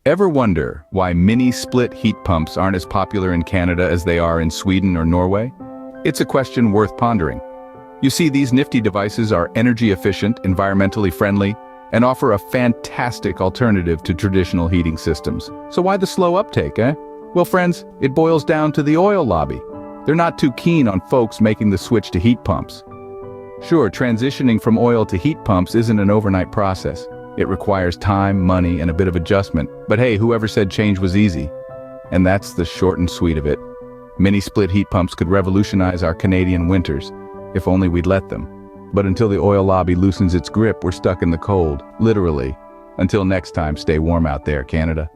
Ever wonder why mini split heat pumps aren't as popular in Canada as they are in Sweden or Norway? It's a question worth pondering. You see, these nifty devices are energy efficient, environmentally friendly, and offer a fantastic alternative to traditional heating systems. So why the slow uptake, eh? Well, friends, it boils down to the oil lobby. They're not too keen on folks making the switch to heat pumps. Sure, transitioning from oil to heat pumps isn't an overnight process. It requires time, money, and a bit of adjustment. But hey, whoever said change was easy? And that's the short and sweet of it. Mini split heat pumps could revolutionize our Canadian winters, if only we'd let them. But until the oil lobby loosens its grip, we're stuck in the cold, literally. Until next time, stay warm out there, Canada.